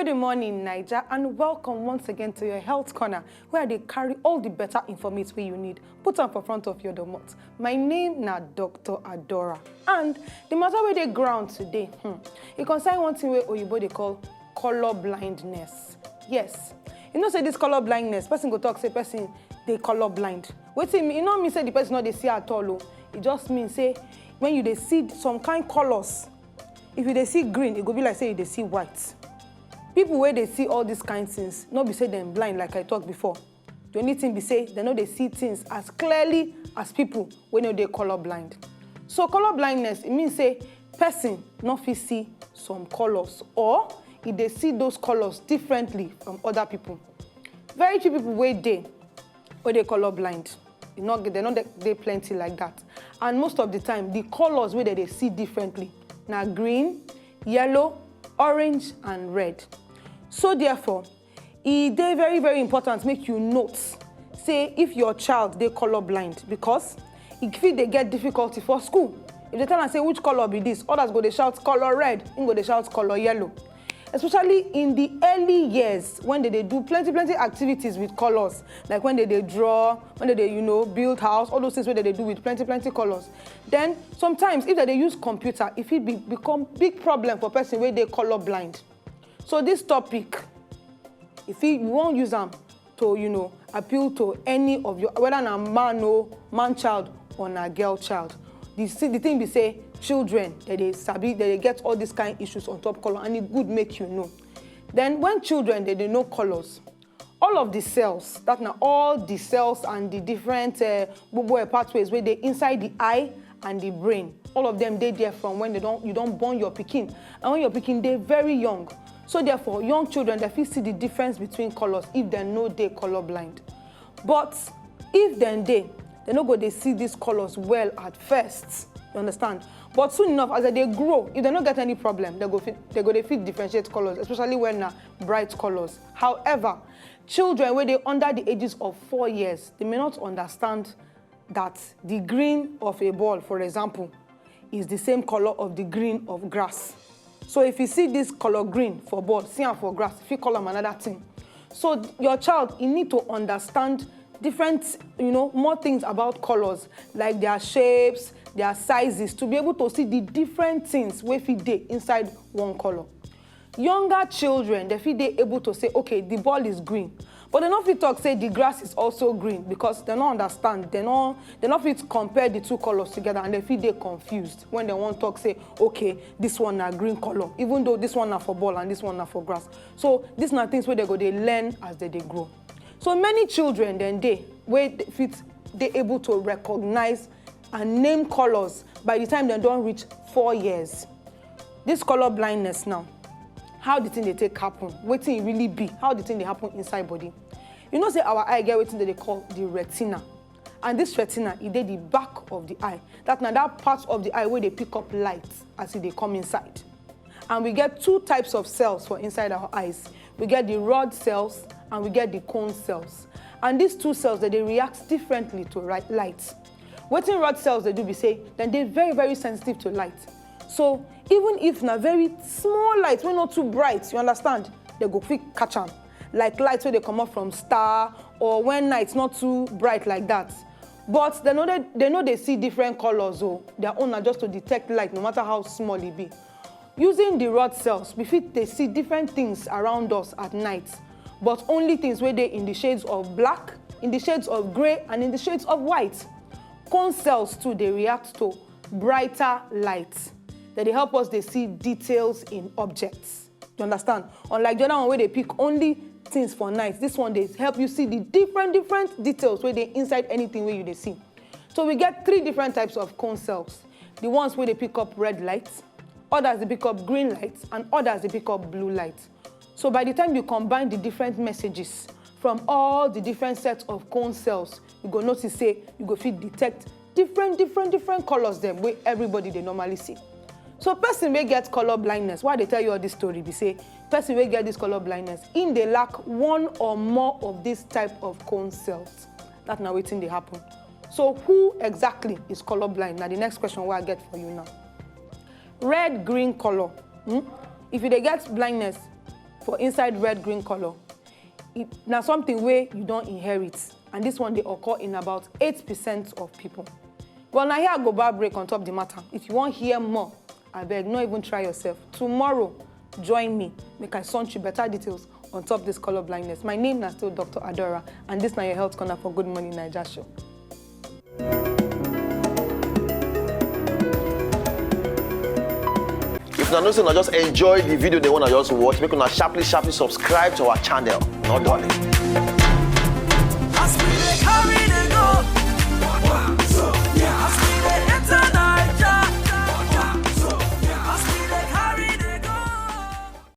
Good morning, Naija, and welcome once again to your Health Corner, where they carry all the better information you need, put on for front of your domot. My name na Dr. Adora, and the matter where they ground today, it concern one thing where Oyibo they call color blindness. Yes, you know say this color blindness, person go talk say person they color blind. Wait till me, you know me say the person not they see at all. It just means say when you they see some kind colors, if you they see green, it go be like say you they see white. People where they see all these kind of things, not be say them blind like I talked before. The only thing be say they know they see things as clearly as people when they color blind. So color blindness, it means say person not fit see some colors, or if they see those colors differently from other people. Very few people where they color blind. They're not they plenty like that. And most of the time, the colors where they see differently now green, yellow, orange, and red. So therefore, it is very, very important make you note, say if your child they color blind, because if they get difficulty for school, if they tell and say which color be this, others go they shout color red, and go they shout color yellow. Especially in the early years when they do plenty activities with colors, like when they draw, when they build house, all those things where they do with plenty colors. Then sometimes if they use computer, if it become big problem for person where they color blind. So this topic, if you won't use them to appeal to any of your, whether a man or man child or a girl child, the thing be say children that they get all these kind of issues on top color, and it would make you know. Then when children they know colors, all of the cells, that now all the cells and the different pathways where they inside the eye and the brain, all of them they there from when you don't born your pikin, and when your pikin they very young. So therefore, young children they feel see the difference between colors if they know they color blind. But if then they no go they see these colors well at first, you understand? But soon enough, as they grow, if they don't get any problem, they go they fit differentiate colors, especially when bright colors. However, children when they under the ages of 4 years, they may not understand that the green of a ball, for example, is the same color of the green of grass. So if you see this color green for ball, see them for grass, if you call them another thing. So your child, you need to understand different, more things about colors, like their shapes, their sizes, to be able to see the different things where fit they inside one color. Younger children, they feel they able to say, okay, the ball is green. But they not fit talk say the grass is also green, because they don't understand. They not fit compare the two colors together, and they feel they confused when they want to talk say, okay, this one a green color, even though this one are for ball and this one are for grass. So these are things where they learn as they grow. So many children then they able to recognize and name colors by the time they don't reach 4 years. This color blindness now, how the thing they take happen, what thing it really be, how the thing they happen inside body. You know say our eye get what thing they call the retina. And this retina, it is the back of the eye. That's now that part of the eye where they pick up light as they come inside. And we get two types of cells for inside our eyes. We get the rod cells and we get the cone cells. And these two cells, they react differently to light. What in rod cells they do be say, then they're very, very sensitive to light. So even if na very small light, when not too bright, you understand, they go quick catch them. Like lights where they come up from star, or when night's not too bright like that. But they know they see different colors, so their own are just to detect light, no matter how small it be. Using the rod cells, they see different things around us at night, but only things where they in the shades of black, in the shades of gray, and in the shades of white. Cone cells too, they react to brighter light. That they help us, they see details in objects. You understand? Unlike the other one where they pick only things for night, this one they help you see the different details where they inside anything where you see. So we get 3 different types of cone cells. The ones where they pick up red light, others they pick up green light, and others they pick up blue light. So by the time you combine the different messages from all the different sets of cone cells, you go notice say you go fit detect different colors them where everybody they normally see. So person may get color blindness. Why they tell you all this story? They say person may get this color blindness in they lack one or more of this type of cone cells. That's now waiting they happen. So who exactly is color blind? Now the next question I get for you now. Red, green color. If you they get blindness, for inside red-green color. Now something where you don't inherit, and this one they occur in about 8% of people. Well, now here I go back break on top the matter. If you want to hear more, I beg, not even try yourself. Tomorrow, join me, make I send you better details on top this color blindness. My name is still Dr. Adora, and this is your health corner for Good Morning Naija show. If you know, just enjoy the video they want to just watch, make una sharply subscribe to our channel. Not darling.